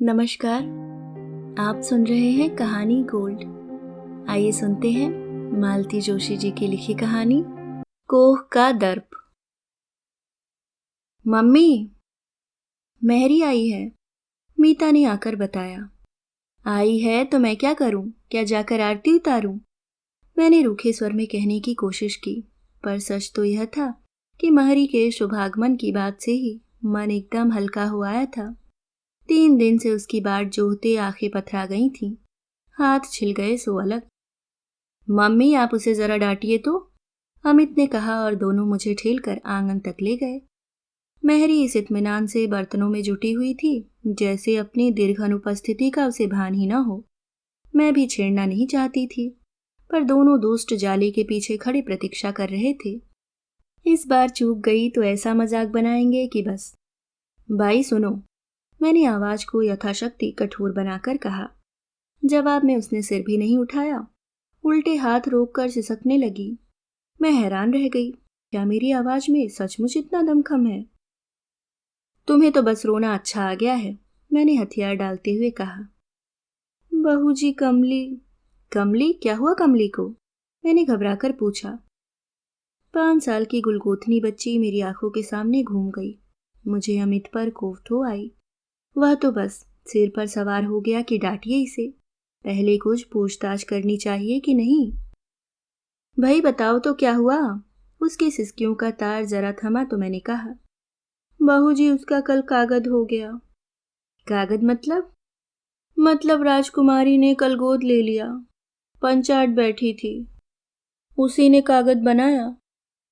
नमस्कार। आप सुन रहे हैं कहानी गोल्ड। आइए सुनते हैं मालती जोशी जी की लिखी कहानी कोह का दर्प। मम्मी, मेहरी आई है, मीता ने आकर बताया। आई है तो मैं क्या करूं? क्या जाकर आरती उतारूं? मैंने रूखे स्वर में कहने की कोशिश की, पर सच तो यह था कि महरी के शुभागमन की बात से ही मन एकदम हल्का हो आया था। 3 दिन से उसकी बाट जोहते आंखें पथरा गई थीं, हाथ छिल गए सो अलग। मम्मी, आप उसे जरा डांटिए तो, अमित ने कहा और दोनों मुझे ठेलकर आंगन तक ले गए। महरी इस इत्मीनान से बर्तनों में जुटी हुई थी जैसे अपनी दीर्घ अनुपस्थिति का उसे भान ही न हो। मैं भी छेड़ना नहीं चाहती थी, पर दोनों दोस्त जाली के पीछे खड़े प्रतीक्षा कर रहे थे। इस बार चूक गई तो ऐसा मजाक बनाएंगे कि बस। भाई सुनो, मैंने आवाज को यथाशक्ति कठोर बनाकर कहा। जवाब में उसने सिर भी नहीं उठाया, उल्टे हाथ रोककर सिसकने लगी। मैं हैरान रह गई, क्या मेरी आवाज में सचमुच इतना दमखम है? तुम्हें तो बस रोना अच्छा आ गया है, मैंने हथियार डालते हुए कहा। बहू जी, कमली। कमली? क्या हुआ कमली को? मैंने घबराकर पूछा। 5 साल की गुलगोथनी बच्ची मेरी आंखों के सामने घूम गई। मुझे अमित पर कोफ्त हो आई। वह तो बस सिर पर सवार हो गया कि डांटिए इसे। पहले कुछ पूछताछ करनी चाहिए कि नहीं? भाई बताओ तो क्या हुआ? उसकी सिसकियों का तार जरा थमा तो मैंने कहा। बहू जी, उसका कल कागद हो गया। कागद मतलब? मतलब राजकुमारी ने कल गोद ले लिया। पंचायत बैठी थी, उसी ने कागद बनाया।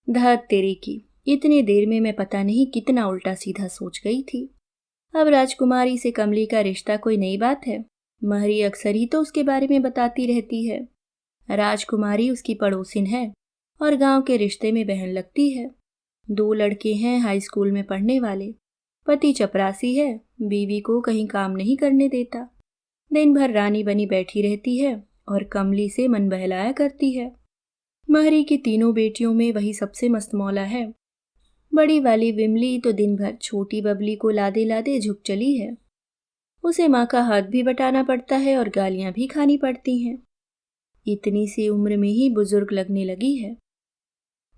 धत तेरी की, इतनी देर में मैं पता नहीं कितना उल्टा सीधा सोच गई थी। अब राजकुमारी से कमली का रिश्ता कोई नई बात है? महरी अक्सर ही तो उसके बारे में बताती रहती है। राजकुमारी उसकी पड़ोसिन है और गांव के रिश्ते में बहन लगती है। 2 लड़के हैं हाई स्कूल में पढ़ने वाले। पति चपरासी है, बीवी को कहीं काम नहीं करने देता। दिन भर रानी बनी बैठी रहती है और कमली से मन बहलाया करती है। महरी की तीनों बेटियों में वही सबसे मस्तमौला है। बड़ी वाली विमली तो दिन भर छोटी बबली को लादे लादे झुक चली है। उसे माँ का हाथ भी बटाना पड़ता है और गालियां भी खानी पड़ती हैं। इतनी सी उम्र में ही बुजुर्ग लगने लगी है।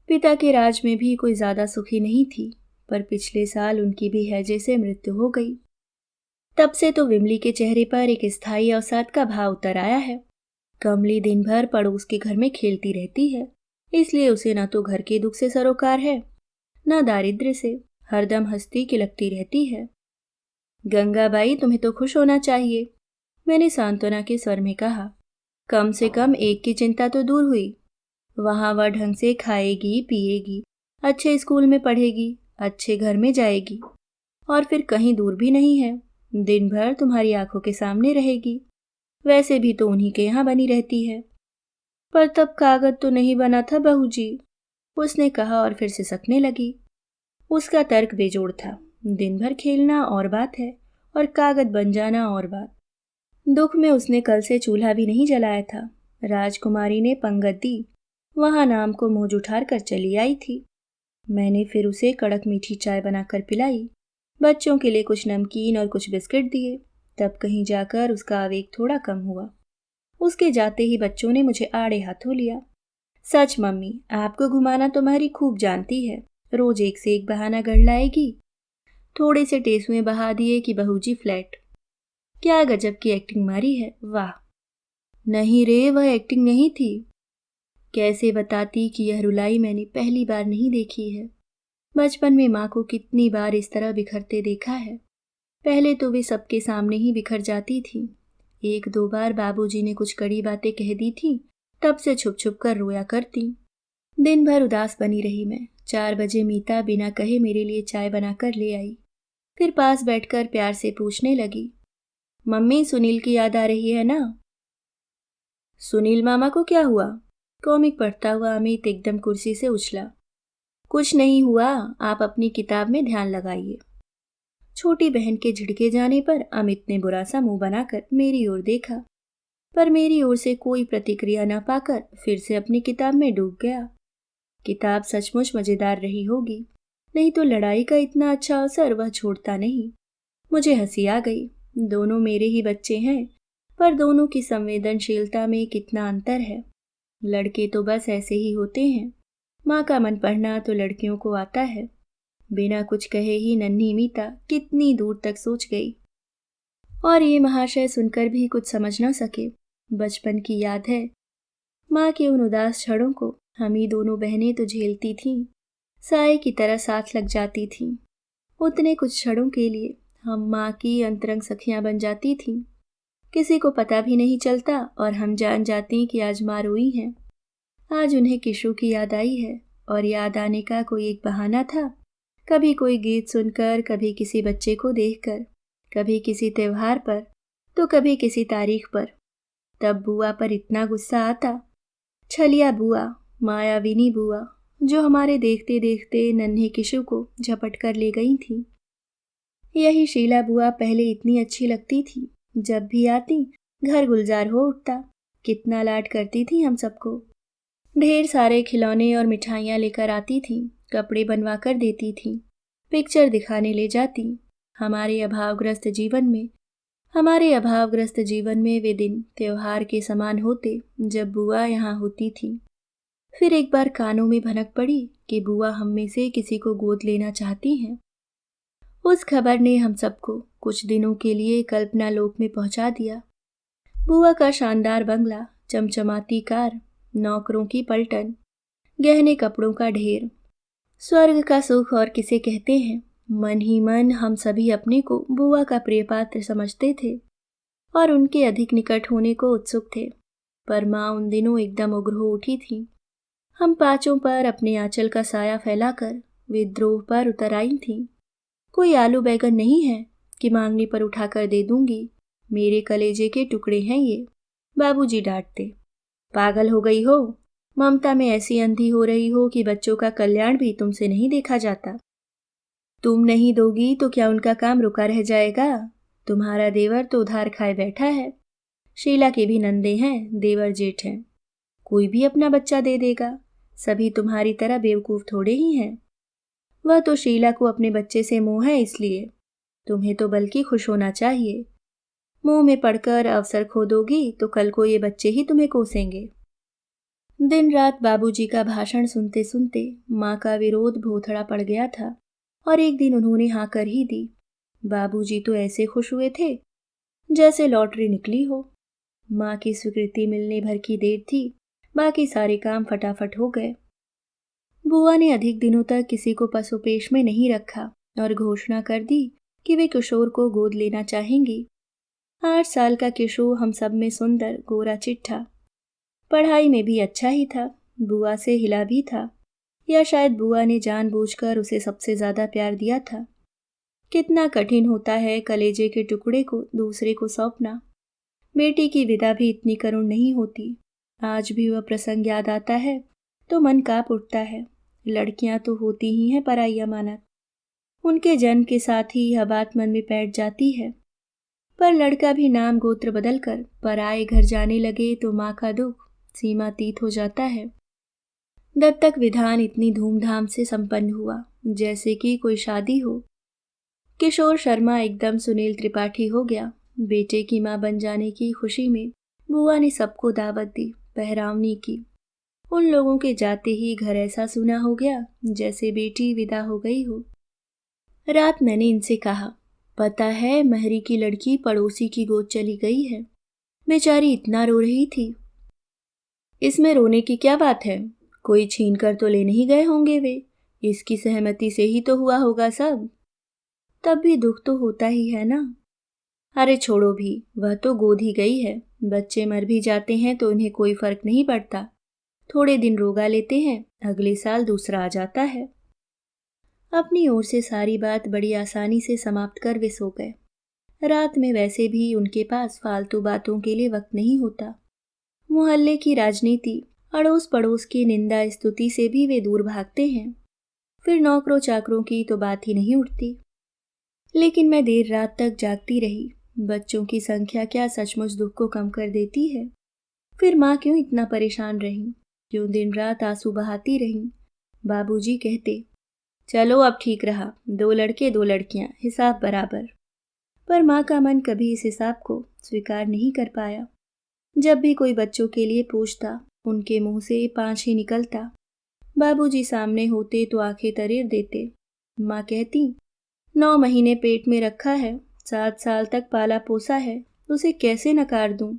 पिता के राज में भी कोई ज्यादा सुखी नहीं थी, पर पिछले साल उनकी भी हैजे से मृत्यु हो गई। तब से तो विमली के चेहरे पर एक स्थायी अवसाद का भाव उतर आया है। कमली दिन भर पड़ोस के घर में खेलती रहती है, इसलिए उसे न तो घर के दुख से सरोकार है न दारिद्र्य से। हरदम हंसती खिलखती रहती है। गंगाबाई, तुम्हें तो खुश होना चाहिए, मैंने सांत्वना के स्वर में कहा। कम से कम एक की चिंता तो दूर हुई। वहां वह ढंग से खाएगी पिएगी, अच्छे स्कूल में पढ़ेगी, अच्छे घर में जाएगी, और फिर कहीं दूर भी नहीं है। दिन भर तुम्हारी आंखों के सामने रहेगी। वैसे भी तो उन्हीं के यहाँ बनी रहती है। पर तब कागज तो नहीं बना था बहू जी, उसने कहा और फिर सिसकने लगी। उसका तर्क बेजोड़ था। दिन भर खेलना और बात है और कागज बन जाना और बात। दुख में उसने कल से चूल्हा भी नहीं जलाया था। राजकुमारी ने पंगत दी, वहां नाम को मुंह जुठार कर चली आई थी। मैंने फिर उसे कड़क मीठी चाय बनाकर पिलाई, बच्चों के लिए कुछ नमकीन और कुछ बिस्किट दिए। तब कहीं जाकर उसका आवेग थोड़ा कम हुआ। उसके जाते ही बच्चों ने मुझे आड़े हाथों लिया। सच मम्मी, आपको घुमाना तो महरी खूब जानती है। रोज एक से एक बहाना गढ़ लाएगी। थोड़े से टेसुए बहा दिए कि बहू जी फ्लैट। क्या गजब की एक्टिंग मारी है, वाह। नहीं रे, वह एक्टिंग नहीं थी। कैसे बताती कि यह रुलाई मैंने पहली बार नहीं देखी है। बचपन में माँ को कितनी बार इस तरह बिखरते देखा है। पहले तो वे सबके सामने ही बिखर जाती थी। 1-2 बार बाबूजी ने कुछ कड़ी बातें कह दी थी, तब से छुप छुप कर रोया करती। दिन भर उदास बनी रही मैं। 4 बजे मीता बिना कहे मेरे लिए चाय बनाकर ले आई। फिर पास बैठकर प्यार से पूछने लगी, मम्मी, सुनील की याद आ रही है ना? सुनील मामा को क्या हुआ? कॉमिक पढ़ता हुआ अमित एकदम कुर्सी से उछला। कुछ नहीं हुआ, आप अपनी किताब में ध्यान लगाइए। छोटी बहन के झिड़के जाने पर अमित ने बुरा सा मुंह बनाकर मेरी ओर देखा, पर मेरी ओर से कोई प्रतिक्रिया न पाकर फिर से अपनी किताब में डूब गया। किताब सचमुच मजेदार रही होगी, नहीं तो लड़ाई का इतना अच्छा अवसर वह छोड़ता नहीं। मुझे हंसी आ गई। दोनों मेरे ही बच्चे हैं, पर दोनों की संवेदनशीलता में कितना अंतर है। लड़के तो बस ऐसे ही होते हैं। माँ का मन पढ़ना तो लड़कियों को आता है। बिना कुछ कहे ही नन्ही मीता कितनी दूर तक सोच गई। और ये महाशय सुनकर भी कुछ समझ न सके। बचपन की याद है। माँ के उन उदास क्षणों को हम ही दोनों बहनें तो झेलती थीं, साए की तरह साथ लग जाती थीं। उतने कुछ क्षणों के लिए हम माँ की अंतरंग सखियां बन जाती थीं। किसी को पता भी नहीं चलता और हम जान जाती कि आज माँ रोई हैं। आज उन्हें किशु की याद आई है और याद आने का कोई एक बहाना था। कभी कोई गीत सुनकर, कभी किसी बच्चे को देखकर, कभी किसी त्योहार पर, तो कभी किसी तारीख पर। तब बुआ पर इतना गुस्सा आता। छलिया बुआ, मायाविनी बुआ, जो हमारे देखते देखते नन्हे किशु को झपट कर ले गई थी। यही शीला बुआ पहले इतनी अच्छी लगती थी। जब भी आती घर गुलजार हो उठता। कितना लाड करती थी हम सबको। ढेर सारे खिलौने और मिठाइयाँ लेकर आती थी, कपड़े बनवा कर देती थी, पिक्चर दिखाने ले जाती। हमारे अभावग्रस्त जीवन में वे दिन त्योहार के समान होते जब बुआ यहाँ होती थी। फिर एक बार कानों में भनक पड़ी कि बुआ हम में से किसी को गोद लेना चाहती हैं। उस खबर ने हम सबको कुछ दिनों के लिए कल्पना लोक में पहुंचा दिया। बुआ का शानदार बंगला, चमचमाती कार, नौकरों की पलटन, गहने कपड़ों का ढेर, स्वर्ग का सुख और किसे कहते हैं। मन ही मन हम सभी अपने को बुआ का प्रिय पात्र समझते थे और उनके अधिक निकट होने को उत्सुक थे। पर माँ उन दिनों एकदम उग्र हो उठी थी। हम पांचों पर अपने आंचल का साया फैलाकर विद्रोह पर उतर आई थीं। कोई आलू बैगन नहीं है कि मांगने पर उठाकर दे दूंगी। मेरे कलेजे के टुकड़े हैं ये। बाबूजी डांटते। पागल हो गई हो, ममता में ऐसी अंधी हो रही हो कि बच्चों का कल्याण भी तुमसे नहीं देखा जाता। तुम नहीं दोगी तो क्या उनका काम रुका रह जाएगा? तुम्हारा देवर तो उधार खाए बैठा है। शीला के भी नंदे हैं, देवर जेठ हैं। कोई भी अपना बच्चा दे देगा। सभी तुम्हारी तरह बेवकूफ थोड़े ही हैं। वह तो शीला को अपने बच्चे से मोह है, इसलिए तुम्हें तो बल्कि खुश होना चाहिए। मुंह में पड़कर अवसर खो दोगी तो कल को ये बच्चे ही तुम्हें कोसेंगे। दिन रात बाबूजी का भाषण सुनते सुनते माँ का विरोध भोथड़ा पड़ गया था और एक दिन उन्होंने हाँ कर ही दी। बाबूजी तो ऐसे खुश हुए थे जैसे लॉटरी निकली हो। माँ की स्वीकृति मिलने भर की देर थी, बाकी सारे काम फटाफट हो गए। बुआ ने अधिक दिनों तक किसी को पसोपेश में नहीं रखा और घोषणा कर दी कि वे किशोर को गोद लेना चाहेंगी। 8 साल का किशोर हम सब में सुंदर, गोरा चिट्ठा, पढ़ाई में भी अच्छा ही था, बुआ से हिला भी था, या शायद बुआ ने जानबूझकर उसे सबसे ज्यादा प्यार दिया था। कितना कठिन होता है कलेजे के टुकड़े को दूसरे को सौंपना। बेटी की विदा भी इतनी करुण नहीं होती। आज भी वह प्रसंग याद आता है तो मन कांप उठता है। लड़कियां तो होती ही हैं पराई अमानत। उनके जन्म के साथ ही यह बात मन में बैठ जाती है। पर लड़का भी नाम गोत्र बदलकर पराए घर जाने लगे तो माँ का दुख सीमातीत हो जाता है। दत्तक विधान इतनी धूमधाम से संपन्न हुआ जैसे कि कोई शादी हो। किशोर शर्मा एकदम सुनील त्रिपाठी हो गया। बेटे की माँ बन जाने की खुशी में बुआ ने सबको दावत दी, पहरावनी की। उन लोगों के जाते ही घर ऐसा सूना हो गया जैसे बेटी विदा हो गई हो। रात मैंने इनसे कहा, पता है महरी की लड़की पड़ोसी की गोद चली गई है। बेचारी इतना रो रही थी। इसमें रोने की क्या बात है? कोई छीन कर तो ले नहीं गए होंगे वे। इसकी सहमति से ही तो हुआ होगा सब। तब भी दुख तो होता ही है ना। अरे छोड़ो भी, वह तो गोद ही गई है। बच्चे मर भी जाते हैं तो उन्हें कोई फर्क नहीं पड़ता। थोड़े दिन रोगा लेते हैं, अगले साल दूसरा आ जाता है। अपनी ओर से सारी बात बड़ी आसानी से समाप्त कर वे सो गए। रात में वैसे भी उनके पास फालतू बातों के लिए वक्त नहीं होता। मोहल्ले की राजनीति, अड़ोस पड़ोस की निंदा स्तुति से भी वे दूर भागते हैं। फिर नौकरों चाकरों की तो बात ही नहीं उठती। लेकिन मैं देर रात तक जागती रही। बच्चों की संख्या क्या सचमुच दुख को कम कर देती है? फिर माँ क्यों इतना परेशान रही? क्यों दिन रात आंसू बहाती रही? बाबूजी कहते, चलो अब ठीक रहा, 2 लड़के 2 लड़कियां, हिसाब बराबर। पर माँ का मन कभी इस हिसाब को स्वीकार नहीं कर पाया। जब भी कोई बच्चों के लिए पूछता, उनके मुंह से 5 ही निकलता। बाबूजी सामने होते तो आंखें तरेर देते। माँ कहती, 9 महीने पेट में रखा है, 7 साल तक पाला पोसा है, उसे कैसे नकार दूं।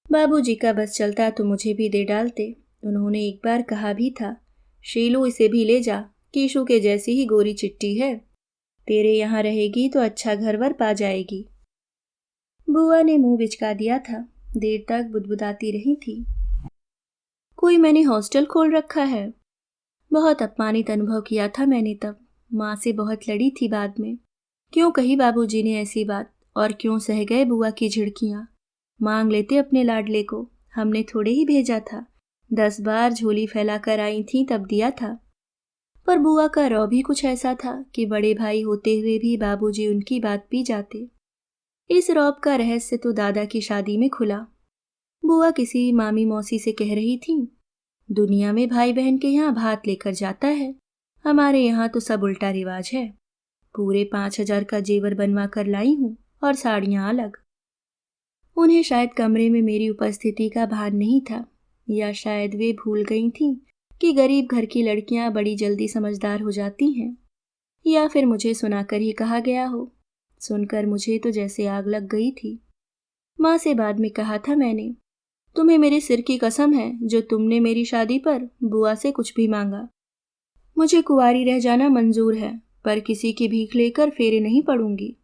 बाबूजी का बस चलता तो मुझे भी दे डालते। उन्होंने एक बार कहा भी था, शीलू इसे भी ले जा, कीशु के जैसी ही गोरी चिट्टी है, तेरे यहाँ रहेगी तो अच्छा घरवर पा जाएगी। बुआ ने मुंह बिचका दिया था, देर तक बुदबुदाती रही थी। कोई मैंने हॉस्टल खोल रखा है। बहुत अपमानित अनुभव किया था मैंने तब। माँ से बहुत लड़ी थी बाद में। क्यों कही बाबूजी ने ऐसी बात, और क्यों सह गए बुआ की झिड़कियाँ। मांग लेते अपने लाडले को, हमने थोड़े ही भेजा था। 10 बार झोली फैलाकर आई थी तब दिया था। पर बुआ का रौ भी कुछ ऐसा था कि बड़े भाई होते हुए भी बाबूजी उनकी बात पी जाते। इस रौब का रहस्य तो दादा की शादी में खुला। बुआ किसी मामी मौसी से कह रही थी, दुनिया में भाई बहन के यहाँ भात लेकर जाता है, हमारे यहाँ तो सब उल्टा रिवाज है। पूरे 5,000 का जेवर बनवा कर लाई हूँ, और साड़ियाँ अलग। उन्हें शायद कमरे में मेरी उपस्थिति का भान नहीं था, या शायद वे भूल गई थीं कि गरीब घर की लड़कियां बड़ी जल्दी समझदार हो जाती हैं, या फिर मुझे सुनाकर ही कहा गया हो। सुनकर मुझे तो जैसे आग लग गई थी। माँ से बाद में कहा था मैंने, तुम्हें मेरे सिर की कसम है जो तुमने मेरी शादी पर बुआ से कुछ भी मांगा। मुझे कुंवारी रह जाना मंजूर है, पर किसी की भीख लेकर फेरे नहीं पड़ूंगी।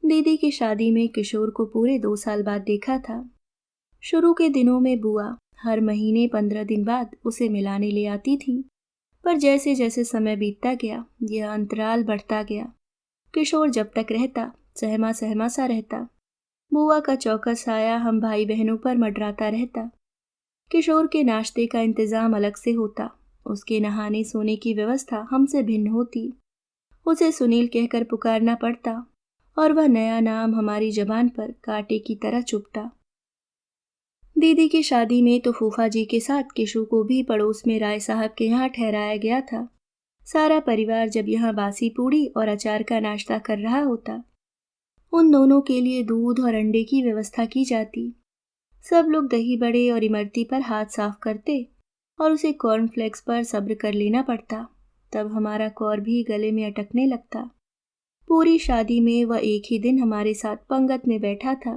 दीदी की शादी में किशोर को पूरे 2 साल बाद देखा था। शुरू के दिनों में बुआ हर महीने 15 दिन बाद उसे मिलाने ले आती थी, पर जैसे जैसे समय बीतता गया यह अंतराल बढ़ता गया। किशोर जब तक रहता सहमा सहमा सा रहता। बुआ का चौकस साया हम भाई बहनों पर मंडराता रहता। किशोर के नाश्ते का इंतजाम अलग से होता, उसके नहाने सोने की व्यवस्था हमसे भिन्न होती। उसे सुनील कहकर पुकारना पड़ता, और वह नया नाम हमारी जबान पर कांटे की तरह चुभता। दीदी की शादी में तो फूफा जी के साथ किशु को भी पड़ोस में राय साहब के यहाँ ठहराया गया था। सारा परिवार जब यहाँ बासी पूड़ी और अचार का नाश्ता कर रहा होता, उन दोनों के लिए दूध और अंडे की व्यवस्था की जाती। सब लोग दही बड़े और इमरती पर हाथ साफ करते, और उसे कॉर्नफ्लेक्स पर सब्र कर लेना पड़ता। तब हमारा कौर भी गले में अटकने लगता। पूरी शादी में वह एक ही दिन हमारे साथ पंगत में बैठा था।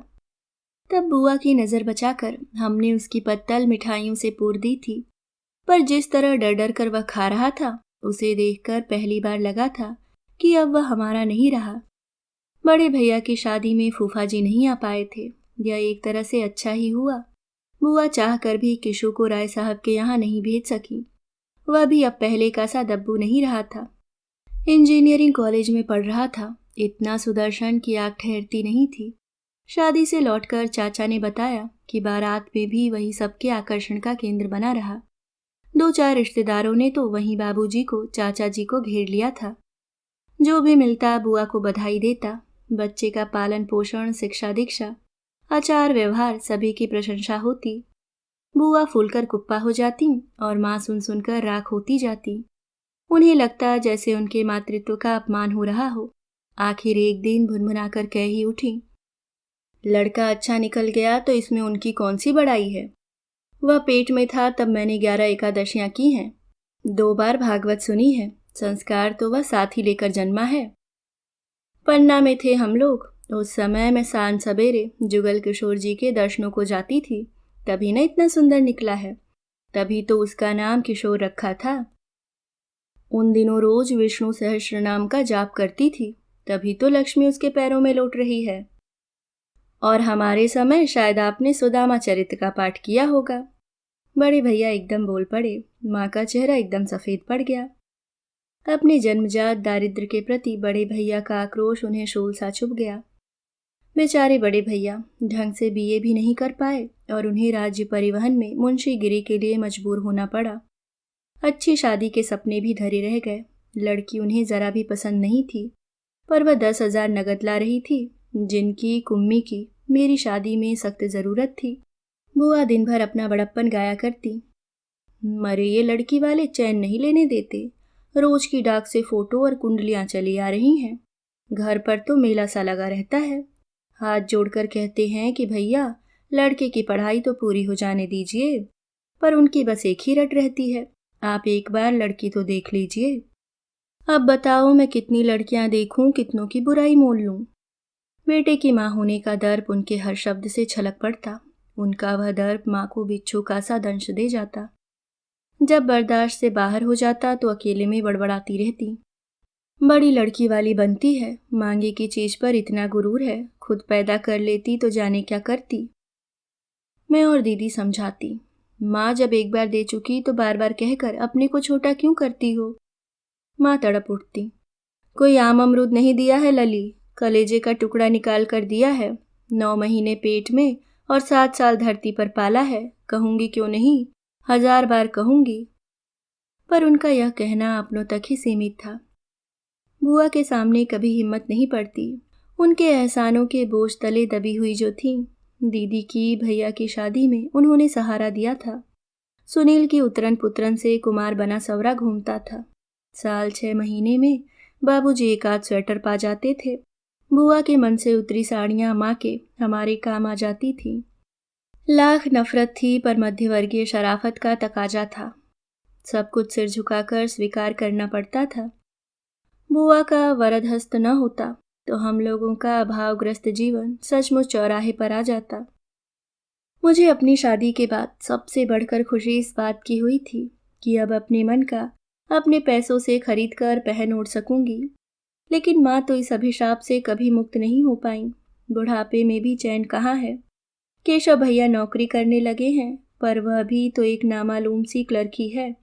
तब बुआ की नज़र बचाकर हमने उसकी पत्तल मिठाइयों से पूर दी थी, पर जिस तरह डर डर कर वह खा रहा था, उसे देखकर पहली बार लगा था कि अब वह हमारा नहीं रहा। बड़े भैया की शादी में फूफा जी नहीं आ पाए थे। यह एक तरह से अच्छा ही हुआ। बुआ चाह कर भी किशु को राय साहब के यहाँ नहीं भेज सकी। वह भी अब पहले का सा दब्बू नहीं रहा था। इंजीनियरिंग कॉलेज में पढ़ रहा था। इतना सुदर्शन की आग ठहरती नहीं थी। शादी से लौटकर चाचा ने बताया कि बारात में भी वही सबके आकर्षण का केंद्र बना रहा। 2-4 रिश्तेदारों ने तो वहीं बाबूजी को चाचा जी को घेर लिया था। जो भी मिलता बुआ को बधाई देता। बच्चे का पालन पोषण, शिक्षा दीक्षा, आचार व्यवहार सभी की प्रशंसा होती। बुआ फूलकर कुप्पा हो जाती और माँ सुन सुनकर राख होती जाती। उन्हें लगता जैसे उनके मातृत्व का अपमान हो रहा हो। आखिर एक दिन भुनभुनाकर कह ही उठी, लड़का अच्छा निकल गया तो इसमें उनकी कौन सी बड़ाई है। वह पेट में था तब मैंने 11 एकादशियां की हैं, 2 बार भागवत सुनी है। संस्कार तो वह साथ ही लेकर जन्मा है। पन्ना में थे हम लोग। उस समय मैं सांझ सवेरे जुगल किशोर जी के दर्शनों को जाती थी। तभी न इतना सुंदर निकला है। तभी तो उसका नाम किशोर रखा था। उन दिनों रोज विष्णु सहस्त्र नाम का जाप करती थी। तभी तो लक्ष्मी उसके पैरों में लौट रही है। और हमारे समय शायद आपने सुदामा चरित्र का पाठ किया होगा। बड़े भैया एकदम बोल पड़े। माँ का चेहरा एकदम सफेद पड़ गया। अपने जन्मजात दारिद्र्य के प्रति बड़े भैया का आक्रोश उन्हें शूल सा चुभ गया। बेचारे बड़े भैया ढंग से बीए भी नहीं कर पाए और उन्हें राज्य परिवहन में मुंशीगिरी के लिए मजबूर होना पड़ा। अच्छी शादी के सपने भी धरे रह गए। लड़की उन्हें जरा भी पसंद नहीं थी, पर वह 10,000 नगद ला रही थी, जिनकी कुम्मी की मेरी शादी में सख्त जरूरत थी। बुआ दिन भर अपना बड़प्पन गाया करती। मरे ये लड़की वाले चैन नहीं लेने देते। रोज की डाक से फोटो और कुंडलियां चली आ रही हैं। घर पर तो मेला सा लगा रहता है। हाथ जोड़कर कहते हैं कि भैया लड़के की पढ़ाई तो पूरी हो जाने दीजिए, पर उनकी बस एक ही रट रहती है, आप एक बार लड़की तो देख लीजिए। अब बताओ मैं कितनी लड़कियां देखूं, कितनों की बुराई मोल लूं। बेटे की माँ होने का दर्प उनके हर शब्द से छलक पड़ता। उनका वह दर्प माँ को बिच्छू का सा दंश दे जाता। जब बर्दाश्त से बाहर हो जाता तो अकेले में बड़बड़ाती रहती। बड़ी लड़की वाली बनती है, मांगे की चीज पर इतना गुरूर है, खुद पैदा कर लेती तो जाने क्या करती। मैं और दीदी समझाती। माँ जब एक बार दे चुकी तो बार बार कहकर अपने को छोटा क्यों करती हो। माँ तड़प उठती। कोई आम अमरूद नहीं दिया है लली, कलेजे का टुकड़ा निकाल कर दिया है, 9 महीने पेट में और 7 साल धरती पर पाला है, कहूंगी क्यों नहीं, 1000 बार कहूंगी। पर उनका यह कहना अपनों तक ही सीमित था। बुआ के सामने कभी हिम्मत नहीं पड़ती। उनके एहसानों के बोझ तले दबी हुई जो थी। दीदी की भैया की शादी में उन्होंने सहारा दिया था। सुनील की उतरन पुत्रन से कुमार बना सवरा घूमता था। साल 6 महीने में बाबूजी एक आध स्वेटर पा जाते थे। बुआ के मन से उतरी साड़ियां माँ के हमारे काम आ जाती थी। लाख नफरत थी पर मध्यवर्गीय शराफत का तकाजा था। सब कुछ सिर झुकाकर स्वीकार करना पड़ता था। बुआ का वरदहस्त न होता तो हम लोगों का अभावग्रस्त जीवन सचमुच चौराहे पर आ जाता। मुझे अपनी शादी के बाद सबसे बढ़कर खुशी इस बात की हुई थी कि अब अपने मन का अपने पैसों से खरीद कर पहन ओढ़ सकूंगी। लेकिन माँ तो इस अभिशाप से कभी मुक्त नहीं हो पाई। बुढ़ापे में भी चैन कहाँ है। केशव भैया नौकरी करने लगे हैं, पर वह भी तो एक नामालूम सी क्लर्की है।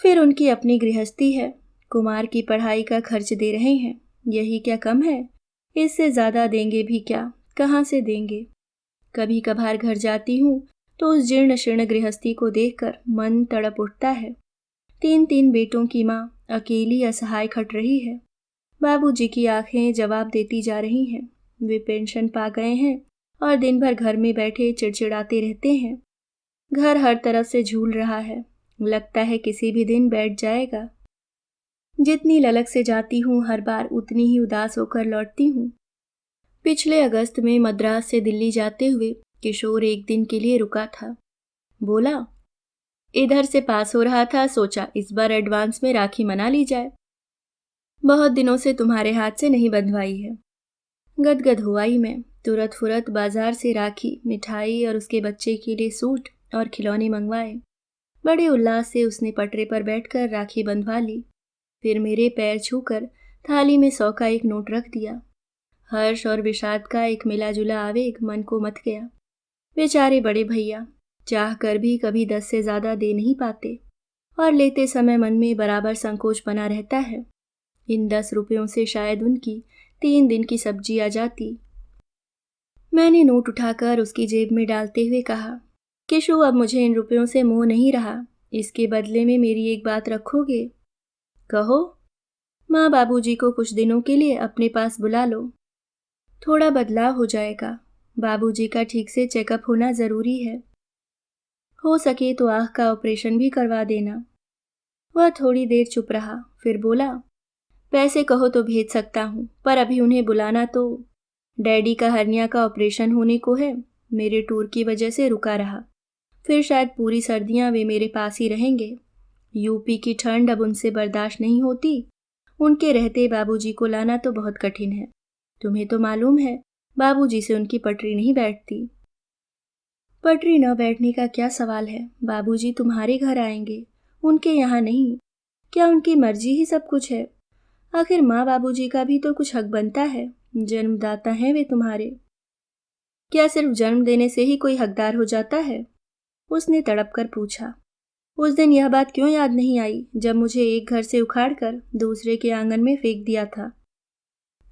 फिर उनकी अपनी गृहस्थी है। कुमार की पढ़ाई का खर्च दे रहे हैं, यही क्या कम है। इससे ज्यादा देंगे भी क्या, कहाँ से देंगे। कभी कभार घर जाती हूँ तो उस जीर्ण शीर्ण गृहस्थी को देखकर मन तड़प उठता है। 3 बेटों की माँ अकेली असहाय खट रही है। बाबूजी की आंखें जवाब देती जा रही हैं। वे पेंशन पा गए हैं और दिन भर घर में बैठे चिड़चिड़ाते रहते हैं। घर हर तरफ से झूल रहा है, लगता है किसी भी दिन बैठ जाएगा। जितनी ललक से जाती हूँ हर बार उतनी ही उदास होकर लौटती हूँ। पिछले अगस्त में मद्रास से दिल्ली जाते हुए किशोर एक दिन के लिए रुका था। बोला, इधर से पास हो रहा था, सोचा इस बार एडवांस में राखी मना ली जाए। बहुत दिनों से तुम्हारे हाथ से नहीं बंधवाई है। गदगद हुआ ही मैं। तुरत फुरत बाजार से राखी, मिठाई और उसके बच्चे के लिए सूट और खिलौने मंगवाए। बड़े उल्लास से उसने पटरे पर बैठकर राखी बंधवा ली। फिर मेरे पैर छूकर थाली में 100 का एक नोट रख दिया। हर्ष और विषाद का एक मिला जुला आवेग मन को मथ गया। बेचारे बड़े भैया चाह कर भी कभी 10 से ज्यादा दे नहीं पाते और लेते समय मन में बराबर संकोच बना रहता है। इन 10 रुपयों से शायद उनकी 3 दिन की सब्जी आ जाती। मैंने नोट उठाकर उसकी जेब में डालते हुए कहा, केशु अब मुझे इन रुपयों से मोह नहीं रहा, इसके बदले में मेरी एक बात रखोगे? कहो। माँ बाबूजी को कुछ दिनों के लिए अपने पास बुला लो, थोड़ा बदलाव हो जाएगा। बाबूजी का ठीक से चेकअप होना जरूरी है। हो सके तो आँख का ऑपरेशन भी करवा देना। वह थोड़ी देर चुप रहा, फिर बोला, पैसे कहो तो भेज सकता हूँ, पर अभी उन्हें बुलाना तो। डैडी का हर्निया का ऑपरेशन होने को है, मेरे टूर की वजह से रुका रहा। फिर शायद पूरी सर्दियाँ वे मेरे पास ही रहेंगे। यूपी की ठंड अब उनसे बर्दाश्त नहीं होती। उनके रहते बाबूजी को लाना तो बहुत कठिन है। तुम्हें तो मालूम है, बाबूजी से उनकी पटरी नहीं बैठती। पटरी न बैठने का क्या सवाल है, बाबूजी तुम्हारे घर आएंगे, उनके यहाँ नहीं। क्या उनकी मर्जी ही सब कुछ है? आखिर माँ बाबूजी का भी तो कुछ हक बनता है, जन्मदाता हैं वे तुम्हारे। क्या सिर्फ जन्म देने से ही कोई हकदार हो जाता है? उसने तड़प कर पूछा। उस दिन यह बात क्यों याद नहीं आई जब मुझे एक घर से उखाड़कर दूसरे के आंगन में फेंक दिया था।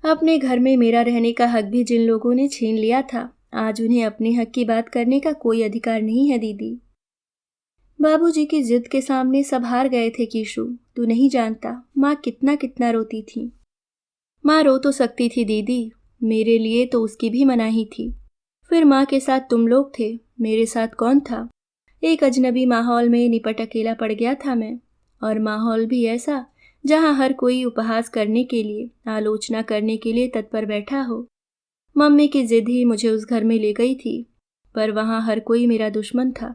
अपने घर में मेरा रहने का हक भी जिन लोगों ने छीन लिया था, आज उन्हें अपने हक की बात करने का कोई अधिकार नहीं है। दीदी, बाबूजी की जिद के सामने सब हार गए थे कीशु, तू नहीं जानता माँ कितना कितना रोती थी। माँ रो तो सकती थी दीदी, मेरे लिए तो उसकी भी मनाही थी। फिर माँ के साथ तुम लोग थे, मेरे साथ कौन था? एक अजनबी माहौल में निपट अकेला पड़ गया था मैं, और माहौल भी ऐसा जहाँ हर कोई उपहास करने के लिए, आलोचना करने के लिए तत्पर बैठा हो। मम्मी की जिद ही मुझे उस घर में ले गई थी, पर वहाँ हर कोई मेरा दुश्मन था।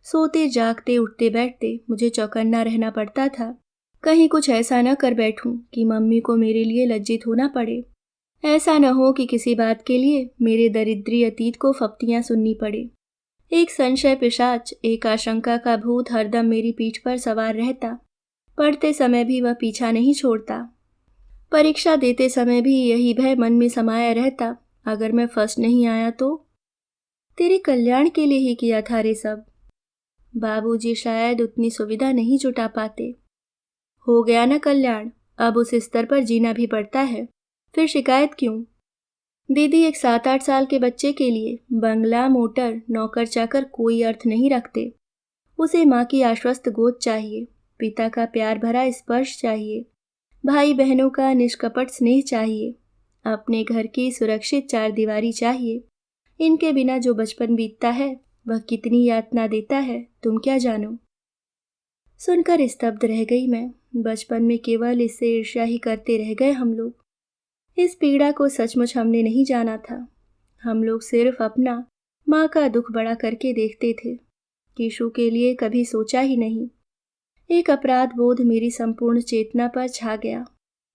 सोते जागते उठते बैठते मुझे चौकन्ना रहना पड़ता था, कहीं कुछ ऐसा न कर बैठूं कि मम्मी को मेरे लिए लज्जित होना पड़े। ऐसा न हो कि किसी बात के लिए मेरे दरिद्री अतीत को फप्तियां सुननी पड़े। एक संशय पिशाच, एक आशंका का भूत हरदम मेरी पीठ पर सवार रहता। पढ़ते समय भी वह पीछा नहीं छोड़ता। परीक्षा देते समय भी यही भय मन में समाया रहता, अगर मैं फर्स्ट नहीं आया तो। तेरे कल्याण के लिए ही किया था रे सब। बाबूजी शायद उतनी सुविधा नहीं जुटा पाते। हो गया ना कल्याण, अब उस स्तर पर जीना भी पड़ता है, फिर शिकायत क्यों? दीदी, एक 7-8 साल के बच्चे के लिए बंगला, मोटर, नौकर चाकर कोई अर्थ नहीं रखते। उसे माँ की आश्वस्त गोद चाहिए, पिता का प्यार भरा स्पर्श चाहिए, भाई बहनों का निष्कपट स्नेह चाहिए, अपने घर की सुरक्षित चारदीवारी चाहिए। इनके बिना जो बचपन बीतता है वह कितनी यातना देता है तुम क्या जानो। सुनकर स्तब्ध रह गई मैं। बचपन में केवल इससे ईर्ष्या ही करते रह गए हम लोग। इस पीड़ा को सचमुच हमने नहीं जाना था। हम लोग सिर्फ अपना, माँ का दुख बड़ा करके देखते थे। केशु के लिए कभी सोचा ही नहीं। एक अपराध बोध मेरी संपूर्ण चेतना पर छा गया।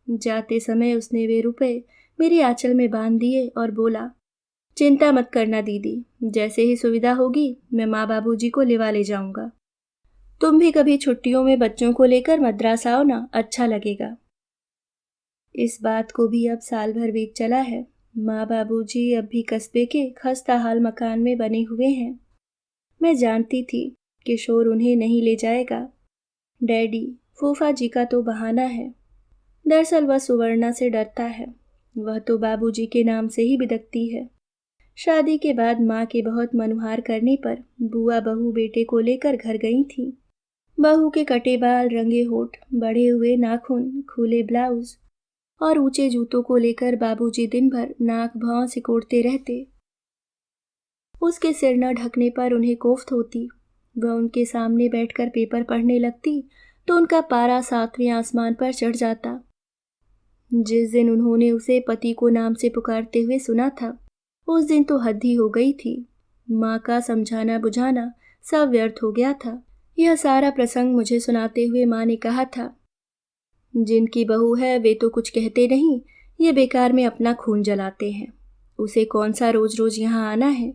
जाते समय उसने वे रुपए मेरी आंचल में बांध दिए और बोला, चिंता मत करना दीदी, जैसे ही सुविधा होगी मैं माँ बाबूजी को लिवा ले जाऊंगा। तुम भी कभी छुट्टियों में बच्चों को लेकर मद्रास आओ ना, अच्छा लगेगा। इस बात को भी अब साल भर बीत चला है। माँ बाबूजी अब भी कस्बे के खस्ता हाल मकान में बने हुए हैं। मैं जानती थी किशोर उन्हें नहीं ले जाएगा। डैडी, फूफा जी का तो बहाना है। दरअसल वह सुवर्णा से डरता है। वह तो बाबूजी के नाम से ही बिदकती है। शादी के बाद माँ के बहुत मनुहार करने पर बुआ बहू बेटे को लेकर घर गई थी। बहू के कटे बाल, रंगे होठ, बढ़े हुए नाखून, खुले ब्लाउज और ऊंचे जूतों को लेकर बाबूजी दिन भर नाक भौं सिकोड़ते रहते। उसके सिर न ढकने पर उन्हें कोफ्त होती। वह उनके सामने बैठकर पेपर पढ़ने लगती तो उनका पारा 7वें आसमान पर चढ़ जाता। जिस दिन उन्होंने उसे पति को नाम से पुकारते हुए सुना था, उस दिन तो हद ही हो गई थी। माँ का समझाना बुझाना सब व्यर्थ हो गया था। यह सारा प्रसंग मुझे सुनाते हुए माँ ने कहा था, जिनकी बहू है वे तो कुछ कहते नहीं, ये बेकार में अपना खून जलाते हैं। उसे कौन सा रोज रोज यहाँ आना है,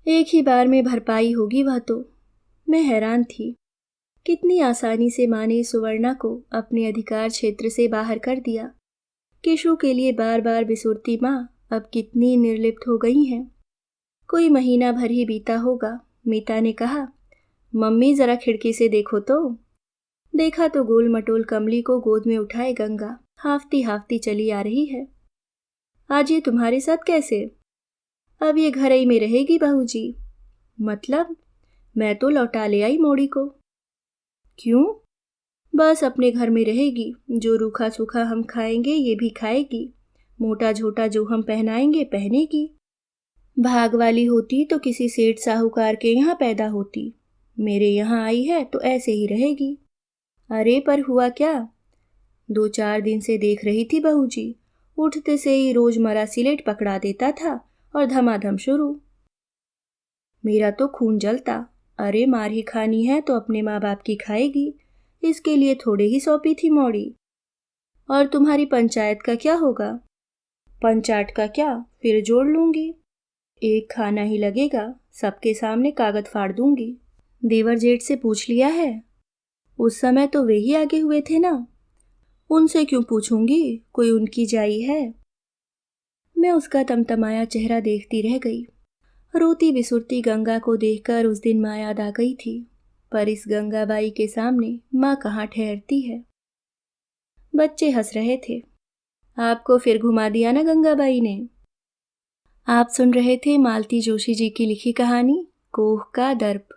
एक ही बार में भरपाई होगी वह तो। मैं हैरान थी, कितनी आसानी से माँ ने सुवर्णा को अपने अधिकार क्षेत्र से बाहर कर दिया। केशु के लिए बार बार बिसुरती माँ अब कितनी निर्लिप्त हो गई हैं। कोई महीना भर ही बीता होगा। मीता ने कहा, मम्मी जरा खिड़की से देखो तो। देखा तो गोल मटोल कमली को गोद में उठाए गंगा हाफती हाफती चली आ रही है। आज ये तुम्हारे साथ कैसे? अब ये घर ही में रहेगी बहूजी। मतलब? मैं तो लौटा ले आई मोड़ी को। क्यों? बस अपने घर में रहेगी। जो रूखा सूखा हम खाएंगे ये भी खाएगी, मोटा झोटा जो हम पहनाएंगे पहनेगी। भाग वाली होती तो किसी सेठ साहूकार के यहाँ पैदा होती। मेरे यहाँ आई है तो ऐसे ही रहेगी। अरे पर हुआ क्या? 2-4 दिन से देख रही थी बहूजी, उठते से ही रोजमर्रा सिलेट पकड़ा देता था और धमाधम शुरू। मेरा तो खून जलता। अरे मार ही खानी है तो अपने माँ बाप की खाएगी, इसके लिए थोड़े ही सौंपी थी मौड़ी। और तुम्हारी पंचायत का क्या होगा? पंचायत का क्या, फिर जोड़ लूंगी। एक खाना ही लगेगा, सबके सामने कागज फाड़ दूंगी। देवर जेठ से पूछ लिया है? उस समय तो वे ही आगे हुए थे ना। उनसे क्यों पूछूंगी, कोई उनकी जाई है। मैं उसका तमतमाया चेहरा देखती रह गई। रोती बिसुरती गंगा को देखकर उस दिन माँ याद आ गई थी, पर इस गंगाबाई के सामने माँ कहाँ ठहरती है। बच्चे हंस रहे थे। आपको फिर घुमा दिया ना गंगाबाई ने। आप सुन रहे थे मालती जोशी जी की लिखी कहानी कोह का दर्प।